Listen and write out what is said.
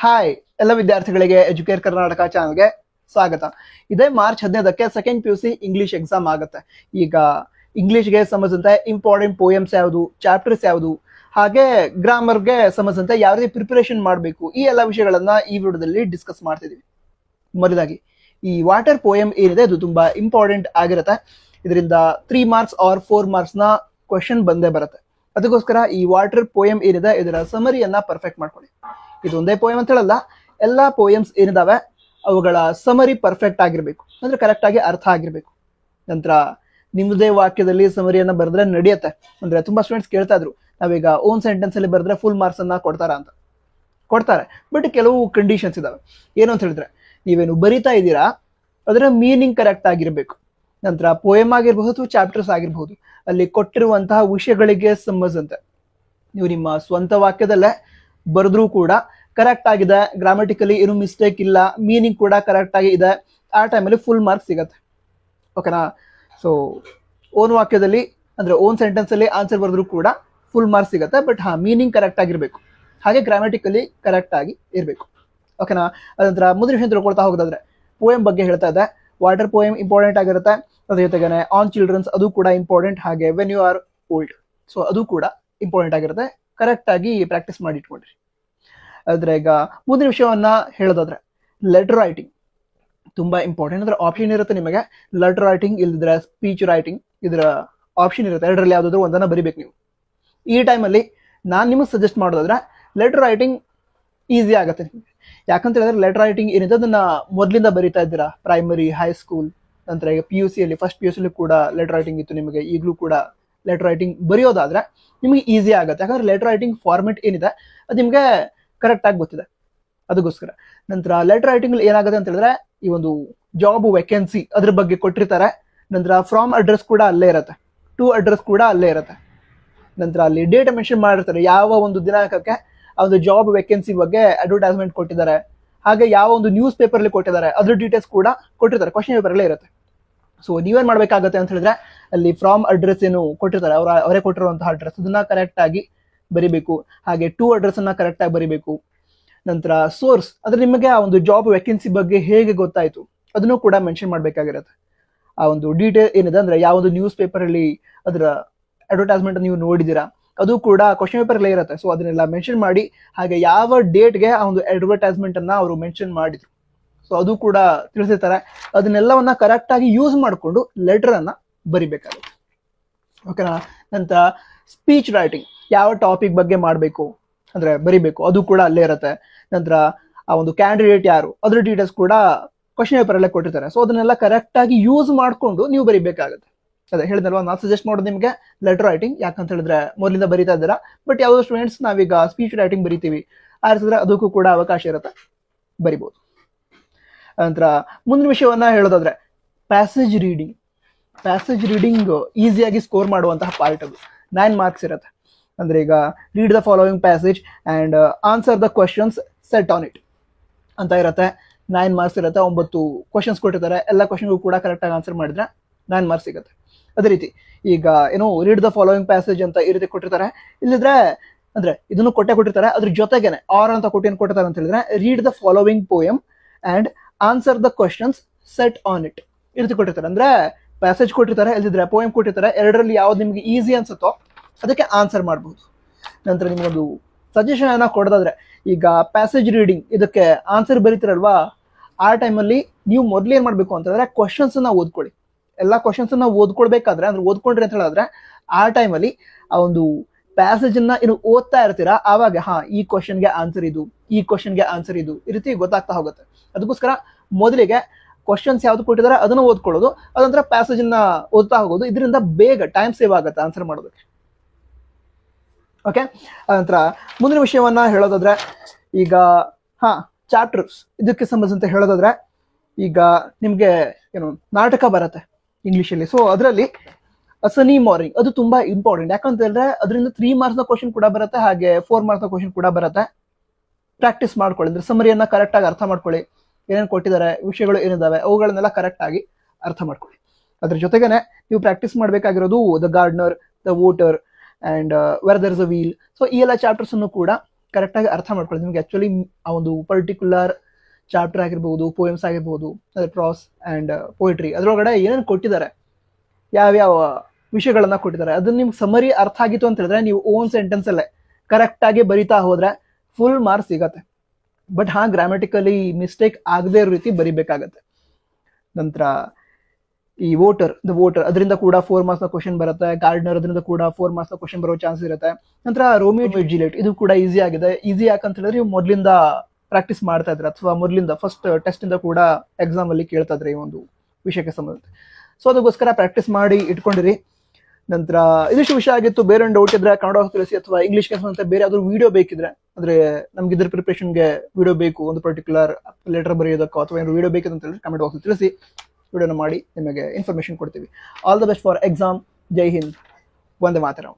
Hi ಎಲ್ಲ ವಿದ್ಯಾರ್ಥಿಗಳಿಗೆ Educare Karnataka ಚಾನಲ್ಗೆ ಸ್ವಾಗತ. ಇದೇ ಮಾರ್ಚ್ 15ಕ್ಕೆ ಸೆಕೆಂಡ್ PUC ಇಂಗ್ಲಿಷ್ ಎಕ್ಸಾಮ್ ಆಗುತ್ತೆ. ಈಗ ಇಂಗ್ಲಿಷ್ಗೆ ಸಂಬಂಧಿಸಿದಂತೆ ಇಂಪಾರ್ಟೆಂಟ್ ಪೋಯಮ್ಸ್ ಯಾವುದು, ಚಾಪ್ಟರ್ಸ್ ಯಾವುದು, ಹಾಗೆ ಗ್ರಾಮರ್ಗೆ ಸಂಬಂಧಿಸಿದಂತೆ ಯಾವ ರೀತಿ ಪ್ರಿಪರೇಷನ್ ಮಾಡಬೇಕು, ಈ ಎಲ್ಲ ವಿಷಯಗಳನ್ನ ಈ ವಿಡಿಯೋದಲ್ಲಿ ಡಿಸ್ಕಸ್ ಮಾಡ್ತಿದೀವಿ. ಮೊದಲಾಗಿ ಈ ವಾಟರ್ ಪೋಯಮ್ ಏನಿದೆ ಅದು ತುಂಬಾ ಇಂಪಾರ್ಟೆಂಟ್ ಆಗಿರುತ್ತೆ. ಇದರಿಂದ 3 ಮಾರ್ಕ್ಸ್ ಆರ್ 4 ಮಾರ್ಕ್ಸ್ ನ ಕ್ವಶನ್ ಬಂದೇ ಬರುತ್ತೆ. ಅದಕ್ಕೋಸ್ಕರ ಈ ವಾಟರ್ ಪೋಯಮ್ ಏನಿದೆ ಇದರ ಸಮರಿಯನ್ನ ಪರ್ಫೆಕ್ಟ್ ಮಾಡ್ಕೊಳ್ಳಿ. ಇದು ಒಂದೇ ಪೋಯಮ್ ಅಂತ ಹೇಳಲ್ಲ, ಎಲ್ಲಾ ಪೋಯಮ್ಸ್ ಏನಿದಾವೆ ಅವುಗಳ ಸಮರಿ ಪರ್ಫೆಕ್ಟ್ ಆಗಿರ್ಬೇಕು, ಅಂದ್ರೆ ಕರೆಕ್ಟ್ ಆಗಿ ಅರ್ಥ ಆಗಿರ್ಬೇಕು. ನಂತರ ನಿಮ್ಮದೇ ವಾಕ್ಯದಲ್ಲಿ ಸಮರಿಯನ್ನ ಬರೆದ್ರೆ ನಡೆಯುತ್ತೆ. ಅಂದ್ರೆ ತುಂಬಾ ಸ್ಟೂಡೆಂಟ್ಸ್ ಕೇಳ್ತಾ ಇದ್ರು, ನಾವೀಗ ಓನ್ ಸೆಂಟೆನ್ಸ್ ಅಲ್ಲಿ ಬರೆದ್ರೆ ಫುಲ್ ಮಾರ್ಕ್ಸ್ ಅನ್ನ ಕೊಡ್ತಾರ ಅಂತ. ಕೊಡ್ತಾರೆ, ಬಟ್ ಕೆಲವು ಕಂಡೀಷನ್ಸ್ ಇದಾವೆ. ಏನು ಅಂತ ಹೇಳಿದ್ರೆ, ನೀವೇನು ಬರಿತಾ ಇದ್ದೀರಾ ಅದರ ಮೀನಿಂಗ್ ಕರೆಕ್ಟ್ ಆಗಿರ್ಬೇಕು. ನಂತರ ಪೋಯಮ್ ಆಗಿರಬಹುದು, ಚಾಪ್ಟರ್ಸ್ ಆಗಿರಬಹುದು, ಅಲ್ಲಿ ಕೊಟ್ಟಿರುವಂತಹ ವಿಷಯಗಳಿಗೆ ಸಂಬಂಧಿಸಿದಂತೆ ನೀವು ನಿಮ್ಮ ಸ್ವಂತ ವಾಕ್ಯದಲ್ಲೇ ಬರೆದ್ರೂ ಕೂಡ ಕರೆಕ್ಟ್ ಆಗಿದೆ, ಗ್ರಾಮೆಟಿಕಲಿ ಏನು ಮಿಸ್ಟೇಕ್ ಇಲ್ಲ, ಮೀನಿಂಗ್ ಕೂಡ ಕರೆಕ್ಟ್ ಆಗಿ ಇದೆ, ಆ ಟೈಮಲ್ಲಿ ಫುಲ್ ಮಾರ್ಕ್ಸ್ ಸಿಗತ್ತೆ. ಓಕೆನಾ? ಸೊ ಓನ್ ವಾಕ್ಯದಲ್ಲಿ ಅಂದ್ರೆ ಓನ್ ಸೆಂಟೆನ್ಸ್ ಅಲ್ಲಿ ಆನ್ಸರ್ ಬರೆದ್ರೂ ಕೂಡ ಫುಲ್ ಮಾರ್ಕ್ಸ್ ಸಿಗತ್ತೆ. ಬಟ್ ಮೀನಿಂಗ್ ಕರೆಕ್ಟ್ ಆಗಿರ್ಬೇಕು, ಹಾಗೆ ಗ್ರಾಮೆಟಿಕಲಿ ಕರೆಕ್ಟ್ ಆಗಿ ಇರಬೇಕು. ಓಕೆನಾ? ಅದಂತರ ಮುಂದಿನ ವಿಷಯ ತಿಳ್ಕೊಳ್ತಾ ಹೋಗೋದಾದ್ರೆ, ಪೋಯಮ್ ಬಗ್ಗೆ ಹೇಳ್ತಾ ಇದೆ. ವಾಟರ್ ಪೋಯಮ್ ಇಂಪಾರ್ಟೆಂಟ್ ಆಗಿರುತ್ತೆ. ಅದ್ರ ಜೊತೆಗೆ ಆನ್ ಚಿಲ್ಡ್ರನ್ಸ್ ಅದು ಕೂಡ ಇಂಪಾರ್ಟೆಂಟ್, ಹಾಗೆ when you are old so ಅದು ಕೂಡ ಇಂಪಾರ್ಟೆಂಟ್ ಆಗಿರುತ್ತೆ. ಕರೆಕ್ಟ್ ಆಗಿ ಪ್ರಾಕ್ಟೀಸ್ ಮಾಡಿ ಇಟ್ಕೊಂಡ್ರಿ. ಆದ್ರೆ ಈಗ ಮುಂದಿನ ವಿಷಯವನ್ನ ಹೇಳೋದಾದ್ರೆ, ಲೆಟರ್ ರೈಟಿಂಗ್ ತುಂಬಾ ಇಂಪಾರ್ಟೆಂಟ್. ಅಂದ್ರೆ ಆಪ್ಷನ್ ಇರುತ್ತೆ ನಿಮಗೆ, ಲೆಟರ್ ರೈಟಿಂಗ್ ಇಲ್ದಿದ್ರೆ ಸ್ಪೀಚ್ ರೈಟಿಂಗ್, ಇದರ ಆಪ್ಷನ್ ಇರುತ್ತೆ. ಎರಡರಲ್ಲಿ ಯಾವ್ದಾದ್ರು ಒಂದನ್ನ ಬರಿಬೇಕು ನೀವು. ಈ ಟೈಮಲ್ಲಿ ನಾನು ನಿಮಗೆ ಸಜೆಸ್ಟ್ ಮಾಡೋದಾದ್ರೆ ಲೆಟರ್ ರೈಟಿಂಗ್ ಈಸಿ ಆಗುತ್ತೆ ನಿಮಗೆ. ಯಾಕಂತ ಹೇಳಿದ್ರೆ ಲೆಟರ್ ರೈಟಿಂಗ್ ಏನಿದೆ ಅದನ್ನ ಮೊದಲಿಂದ ಬರಿತಾ ಇದ್ದೀರಾ, ಪ್ರೈಮರಿ, ಹೈಸ್ಕೂಲ್, ನಂತರ ಈಗ PUC ಅಲ್ಲಿ ಫಸ್ಟ್ PUC ಅಲ್ಲಿ ಕೂಡ ಲೆಟರ್ ರೈಟಿಂಗ್ ಇತ್ತು ನಿಮಗೆ. ಈಗಲೂ ಕೂಡ ಲೆಟರ್ ರೈಟಿಂಗ್ ಬರೆಯೋದಾದ್ರೆ ನಿಮಗೆ ಈಸಿ ಆಗುತ್ತೆ. ಯಾಕಂದ್ರೆ ಲೆಟರ್ ರೈಟಿಂಗ್ ಫಾರ್ಮೆಟ್ ಏನಿದೆ ಅದು ನಿಮಗೆ ಕರೆಕ್ಟ್ ಆಗಿ ಗೊತ್ತಿದೆ. ಅದಕ್ಕೋಸ್ಕರ ನಂತರ ಲೆಟರ್ ರೈಟಿಂಗ್ ಏನಾಗುತ್ತೆ ಅಂತ ಹೇಳಿದ್ರೆ, ಈ ಒಂದು ಜಾಬ್ ವೇಕೆನ್ಸಿ ಅದ್ರ ಬಗ್ಗೆ ಕೊಟ್ಟಿರ್ತಾರೆ. ನಂತರ ಫ್ರಾಮ್ ಅಡ್ರೆಸ್ ಕೂಡ ಅಲ್ಲೇ ಇರುತ್ತೆ, ಟು ಅಡ್ರೆಸ್ ಕೂಡ ಅಲ್ಲೇ ಇರುತ್ತೆ. ನಂತರ ಅಲ್ಲಿ ಡೇಟ್ ಮೆನ್ಷನ್ ಮಾಡಿರ್ತಾರೆ, ಯಾವ ಒಂದು ದಿನಾಂಕಕ್ಕೆ ಆ ಒಂದು ಜಾಬ್ ವೇಕೆನ್ಸಿ ಬಗ್ಗೆ ಅಡ್ವರ್ಟೈಸ್ಮೆಂಟ್ ಕೊಟ್ಟಿದ್ದಾರೆ, ಹಾಗೆ ಯಾವ ಒಂದು ನ್ಯೂಸ್ ಪೇಪರ್ ಅಲ್ಲಿ ಕೊಟ್ಟಿದ್ದಾರೆ ಅದ್ರ ಡೀಟೇಲ್ಸ್ ಕೂಡ ಕೊಟ್ಟಿರ್ತಾರೆ, ಕ್ವಶನ್ ಪೇಪರ್ ಅಲ್ಲೇ ಇರುತ್ತೆ. ಸೊ ನೀವೇನ್ ಮಾಡ್ಬೇಕಾಗತ್ತೆ ಅಂತ ಹೇಳಿದ್ರೆ, ಅಲ್ಲಿ ಫ್ರಾಮ್ ಅಡ್ರೆಸ್ ಏನು ಕೊಟ್ಟಿರ್ತಾರೆ ಅವರೇ ಕೊಟ್ಟಿರುವಂತಹ ಅಡ್ರೆಸ್ ಅದನ್ನ ಕರೆಕ್ಟ್ ಆಗಿ ಬರಿಬೇಕು. ಹಾಗೆ ಟು ಅಡ್ರೆಸ್ ಅನ್ನ ಕರೆಕ್ಟ್ ಆಗಿ ಬರಿಬೇಕು. ನಂತರ ಸೋರ್ಸ್ ಅಂದ್ರೆ ನಿಮಗೆ ಆ ಒಂದು ಜಾಬ್ ವೇಕೆನ್ಸಿ ಬಗ್ಗೆ ಹೇಗೆ ಗೊತ್ತಾಯ್ತು ಅದನ್ನು ಕೂಡ ಮೆನ್ಷನ್ ಮಾಡ್ಬೇಕಾಗಿರುತ್ತೆ. ಆ ಒಂದು ಡೀಟೇಲ್ ಏನಿದೆ ಅಂದ್ರೆ ಯಾವ ಒಂದು ನ್ಯೂಸ್ ಪೇಪರ್ ಅಲ್ಲಿ ಅದರ ಅಡ್ವರ್ಟೈಸ್ಮೆಂಟ್ ನೀವು ನೋಡಿದೀರಾ ಅದು ಕೂಡ ಕ್ವಶನ್ ಪೇಪರ್ ಅಲ್ಲೇ ಇರುತ್ತೆ. ಸೊ ಅದನ್ನೆಲ್ಲ ಮೆನ್ಷನ್ ಮಾಡಿ, ಹಾಗೆ ಯಾವ ಡೇಟ್ಗೆ ಆ ಒಂದು ಅಡ್ವರ್ಟೈಸ್ಮೆಂಟ್ ಅನ್ನ ಅವರು ಮೆನ್ಷನ್ ಮಾಡಿದ್ರು ಸೊ ಅದು ಕೂಡ ತಿಳಿಸಿರ್ತಾರೆ. ಅದನ್ನೆಲ್ಲವನ್ನ ಕರೆಕ್ಟ್ ಆಗಿ ಯೂಸ್ ಮಾಡಿಕೊಂಡು ಲೆಟರ್ ಅನ್ನ ಬರಿಬೇಕಾಗುತ್ತೆ. ಓಕೆನಾ? ನಂತರ ಸ್ಪೀಚ್ ರೈಟಿಂಗ್, ಯಾವ ಟಾಪಿಕ್ ಬಗ್ಗೆ ಮಾಡಬೇಕು ಅಂದ್ರೆ ಬರಿಬೇಕು ಅದು ಕೂಡ ಅಲ್ಲೇ ಇರುತ್ತೆ. ನಂತರ ಆ ಒಂದು ಕ್ಯಾಂಡಿಡೇಟ್ ಯಾರು ಅದ್ರ ಡೀಟೇಲ್ಸ್ ಕೂಡ ಕ್ವಶನ್ ಪೇಪರ್ ಅಲ್ಲೇ ಕೊಟ್ಟಿರ್ತಾರೆ. ಸೊ ಅದನ್ನೆಲ್ಲ ಕರೆಕ್ಟ್ ಆಗಿ ಯೂಸ್ ಮಾಡಿಕೊಂಡು ನೀವು ಬರಿಬೇಕಾಗುತ್ತೆ. ಅದೇ ಹೇಳಿದ್ನಲ್ವಾ, ನಾನು ಸಜೆಸ್ಟ್ ಮಾಡೋದು ನಿಮಗೆ ಲೆಟರ್ ರೈಟಿಂಗ್. ಯಾಕಂತ ಹೇಳಿದ್ರೆ ಮೊದಲಿಂದ ಬರಿತಾ ಇದ್ದೀರಾ, ಬಟ್ ಯಾವುದೋ ಸ್ಟೂಡೆಂಟ್ಸ್ ನಾವೀಗ ಸ್ಪೀಚ್ ರೈಟಿಂಗ್ ಬರಿತೀವಿ ಆರಿಸಿದ್ರೆ ಅದಕ್ಕೂ ಕೂಡ ಅವಕಾಶ ಇರುತ್ತೆ, ಬರಿಬಹುದು. ನಂತರ ಮುಂದಿನ ವಿಷಯವನ್ನ ಹೇಳೋದಾದ್ರೆ, ಪ್ಯಾಸೇಜ್ ರೀಡಿಂಗ್. ಪ್ಯಾಸೇಜ್ ರೀಡಿಂಗ್ ಈಸಿಯಾಗಿ ಸ್ಕೋರ್ ಮಾಡುವಂತಹ ಪಾರ್ಟ್ ಅದು. 9 ಮಾರ್ಕ್ಸ್ ಇರುತ್ತೆ. ಅಂದ್ರೆ ಈಗ read the following passage and answer the questions set on it ಅಂತ ಇರುತ್ತೆ. 9 ಮಾರ್ಕ್ಸ್ ಇರುತ್ತೆ. 9 ಕ್ವಶನ್ಸ್ ಕೊಟ್ಟಿರ್ತಾರೆ. ಎಲ್ಲ ಕ್ವಶನ್ಗೂ ಕೂಡ ಕರೆಕ್ಟ್ ಆಗಿ ಆನ್ಸರ್ ಮಾಡಿದ್ರೆ 9 ಮಾರ್ಕ್ಸ್ ಸಿಗುತ್ತೆ. ಅದೇ ರೀತಿ ಈಗ ಏನು ರೀಡ್ ದ ಫಾಲೋವಿಂಗ್ ಪ್ಯಾಸೇಜ್ ಅಂತ ಈ ರೀತಿ ಕೊಟ್ಟಿರ್ತಾರೆ. ಇಲ್ಲಿದ್ರೆ ಅಂದ್ರೆ ಇದನ್ನು ಕೊಟ್ಟಿರ್ತಾರೆ, ಅದ್ರ ಜೊತೆಗೇನೆ ಆರ್ ಅಂತ ಕೊಟ್ಟಿರ್ತಾರೆ ಅಂತ ಹೇಳಿದ್ರೆ, read the following poem and answer the questions set on it ಈ ರೀತಿ ಕೊಟ್ಟಿರ್ತಾರೆ. ಅಂದ್ರೆ ಪ್ಯಾಸೇಜ್ ಕೊಟ್ಟಿರ್ತಾರೆ, ಇಲ್ದಿದ್ರೆ ಪೋಯಮ್ ಕೊಟ್ಟಿರ್ತಾರೆ. ಎರಡರಲ್ಲಿ ಯಾವ್ದು ನಿಮ್ಗೆ ಈಸಿ ಅನ್ಸುತ್ತೋ ಅದಕ್ಕೆ ಆನ್ಸರ್ ಮಾಡಬಹುದು. ನಂತರ ನಿಮ್ಗೊಂದು ಸಜೆಷನ್ ಅನ್ನ ಕೊಡೋದಾದ್ರೆ, ಈಗ ಪ್ಯಾಸೇಜ್ ರೀಡಿಂಗ್ ಇದಕ್ಕೆ ಆನ್ಸರ್ ಬರೀತಿರಲ್ವಾ, ಆ ಟೈಮಲ್ಲಿ ನೀವು ಮೊದಲು ಏನ್ ಮಾಡ್ಬೇಕು ಅಂತಂದ್ರೆ ಕ್ವಶನ್ಸ್ ಅನ್ನ ಓದ್ಕೊಳ್ಳಿ. ಎಲ್ಲಾ ಕ್ವಶನ್ಸ್ ಅನ್ನ ಓದ್ಕೊಳ್ಬೇಕಾದ್ರೆ ಅಂದ್ರೆ ಓದ್ಕೊಂಡ್ರಿ ಅಂತ ಹೇಳಿದ್ರೆ ಆ ಟೈಮಲ್ಲಿ ಆ ಒಂದು ಪ್ಯಾಸೇಜ್ ಅನ್ನ ಏನು ಓದ್ತಾ ಇರ್ತೀರಾ ಆವಾಗ ಈ ಕ್ವಶನ್ಗೆ ಆನ್ಸರ್ ಇದು, ಈ ಕ್ವಶನ್ಗೆ ಆನ್ಸರ್ ಇದು, ಈ ರೀತಿ ಗೊತ್ತಾಗ್ತಾ ಹೋಗುತ್ತೆ. ಅದಕ್ಕೋಸ್ಕರ ಮೊದಲಿಗೆ ಕ್ವಶನ್ಸ್ ಯಾವ್ದು ಕೊಟ್ಟಿದ್ದಾರೆ ಅದನ್ನ ಓದ್ಕೊಳ್ಳೋದು, ಅದಂತರ ಪ್ಯಾಸೇಜ್ ಅನ್ನ ಓದ್ತಾ ಹೋಗೋದು. ಇದರಿಂದ ಬೇಗ ಟೈಮ್ ಸೇವ್ ಆಗುತ್ತೆ ಆನ್ಸರ್ ಮಾಡೋದಕ್ಕೆ. ಓಕೆ? ನಂತರ ಮುಂದಿನ ವಿಷಯವನ್ನ ಹೇಳೋದಾದ್ರೆ, ಈಗ ಚಾಪ್ಟರ್ಸ್ ಇದಕ್ಕೆ ಸಂಬಂಧಿಸಿದಂತೆ ಹೇಳೋದಾದ್ರೆ, ಈಗ ನಿಮ್ಗೆ ಏನು ನಾಟಕ ಬರುತ್ತೆ ಇಂಗ್ಲಿಷಲ್ಲಿ. ಸೊ ಅದರಲ್ಲಿ ಸನಿ ಮಾರ್ನಿಂಗ್ ಅದು ತುಂಬಾ ಇಂಪಾರ್ಟೆಂಟ್. ಯಾಕಂತ ಹೇಳಿದ್ರೆ ಅದರಿಂದ 3 ಮಾರ್ಕ್ಸ್ ನ ಕ್ವಶನ್ ಕೂಡ ಬರುತ್ತೆ, ಹಾಗೆ 4 ಮಾರ್ಕ್ಸ್ ನ ಕ್ವಶನ್ ಕೂಡ ಬರುತ್ತೆ. ಪ್ರಾಕ್ಟೀಸ್ ಮಾಡ್ಕೊಳ್ಳಿ. ಅಂದ್ರೆ ಸಮರಿಯನ್ನ ಕರೆಕ್ಟ್ ಆಗಿ ಅರ್ಥ ಮಾಡ್ಕೊಳ್ಳಿ. ಏನೇನು ಕೊಟ್ಟಿದ್ದಾರೆ, ವಿಷಯಗಳು ಏನಿದಾವೆ ಅವುಗಳನ್ನೆಲ್ಲ ಕರೆಕ್ಟ್ ಆಗಿ ಅರ್ಥ ಮಾಡ್ಕೊಳ್ಳಿ. ಅದ್ರ ಜೊತೆಗೇನೆ ನೀವು ಪ್ರಾಕ್ಟೀಸ್ ಮಾಡ್ಬೇಕಾಗಿರೋದು the gardener, the voter and where there is a wheel. So ಈ ಎಲ್ಲ ಚಾಪ್ಟರ್ಸ್ ಅನ್ನು ಕೂಡ ಕರೆಕ್ಟಾಗಿ ಅರ್ಥ ಮಾಡ್ಕೊಳ್ಳಿ. ನಿಮ್ಗೆ ಆಕ್ಚುಲಿ ಆ ಒಂದು ಪರ್ಟಿಕ್ಯುಲರ್ ಚಾಪ್ಟರ್ ಆಗಿರ್ಬೋದು, ಪೋಯಮ್ಸ್ ಆಗಿರ್ಬೋದು, ಅದೇ ಪ್ರಾಸ್ ಆ್ಯಂಡ್ ಪೋಯಿಟ್ರಿ ಅದರೊಳಗಡೆ ಏನೇನು ಕೊಟ್ಟಿದ್ದಾರೆ, ಯಾವ್ಯಾವ ವಿಷಯಗಳನ್ನ ಕೊಟ್ಟಿದ್ದಾರೆ, ಅದನ್ನ ನಿಮ್ಗೆ ಸಮರಿ ಅರ್ಥ ಆಗಿತ್ತು ಅಂತ ಹೇಳಿದ್ರೆ ನೀವು ಓನ್ ಸೆಂಟೆನ್ಸ್ ಅಲ್ಲೇ ಕರೆಕ್ಟಾಗಿ ಬರಿತಾ ಹೋದ್ರೆ ಫುಲ್ ಮಾರ್ಕ್ಸ್ ಸಿಗತ್ತೆ. ಬಟ್ ಗ್ರಾಮ್ಯಾಟಿಕಲಿ ಮಿಸ್ಟೇಕ್ ಆಗದೇ ಇರೋ ರೀತಿ ಬರಿಬೇಕಾಗತ್ತೆ. ನಂತರ ಈ ವೋಟರ್ ಅದರಿಂದ ಕೂಡ 4 ಮಾರ್ಕ್ಸ್ ಕ್ವಶನ್ ಬರುತ್ತೆ. ಗಾರ್ಡ್ನರ್ ಅದರಿಂದ ಕೂಡ 4 ಮಾರ್ಕ್ಸ್ ಕ್ವಶನ್ ಬರೋ ಚಾನ್ಸ್ ಇರುತ್ತೆ. ನಂತರ ರೋಮಿಯೋ ಜೂಲಿಯಟ್ ಇದು ಕೂಡ ಈಸಿ ಆಗಿದೆ. ಈಸಿ ಯಾಕಂತ ಹೇಳಿದ್ರೆ ನೀವು ಮೊದಲಿಂದ ಪ್ರಾಕ್ಟೀಸ್ ಮಾಡ್ತಾ ಇದ್ರೆ ಅಥವಾ ಮೊದಲಿಂದ ಫಸ್ಟ್ ಟೆಸ್ಟ್ ಇಂದ ಕೂಡ ಎಕ್ಸಾಮ್ ಅಲ್ಲಿ ಕೇಳ್ತಾ ಇದ್ರೆ ಈ ಒಂದು ವಿಷಯಕ್ಕೆ ಸಂಬಂಧ. ಸೊ ಅದಕ್ಕೋಸ್ಕರ ಪ್ರಾಕ್ಟೀಸ್ ಮಾಡಿ ಇಟ್ಕೊಂಡಿರಿ. ನಂತರ ಇದಿಷ್ಟು ವಿಷಯ ಆಗಿತ್ತು. ಬೇರೆ ಡೌಟ್ ಇದ್ರೆ ಕನ್ನಡ ತಿಳಿಸಿ, ಅಥವಾ ಇಂಗ್ಲಿಷ್ಗೆ ಸಂಬಂಧ ಬೇರೆ ಯಾವ್ದಾದ್ರು ವಿಡಿಯೋ ಬೇಕಿದ್ರೆ, ಅಂದ್ರೆ ನಮ್ಗೆ ಇದ್ರ ಪ್ರಿಪರೇಷನ್ಗೆ ವಿಡಿಯೋ ಬೇಕು, ಒಂದು ಪರ್ಟಿಕ್ಯುಲರ್ ಲೆಟರ್ ಬರೆಯೋದಕ್ಕೋ ಅಥವಾ ಏನು ವಿಡಿಯೋ ಬೇಕಿದೆ ಅಂತ ಹೇಳಿದ್ರೆ ಕಮೆಂಟ್ ಬಾಕ್ಸ್ ತಿಳಿಸಿ, ವಿಡಿಯೋನ ಮಾಡಿ ನಿಮಗೆ ಇನ್ಫಾರ್ಮೇಶನ್ ಕೊಡ್ತೀವಿ. All the best for exam. ಜೈ ಹಿಂದ್, ವಂದೇ ಮಾತರಂ.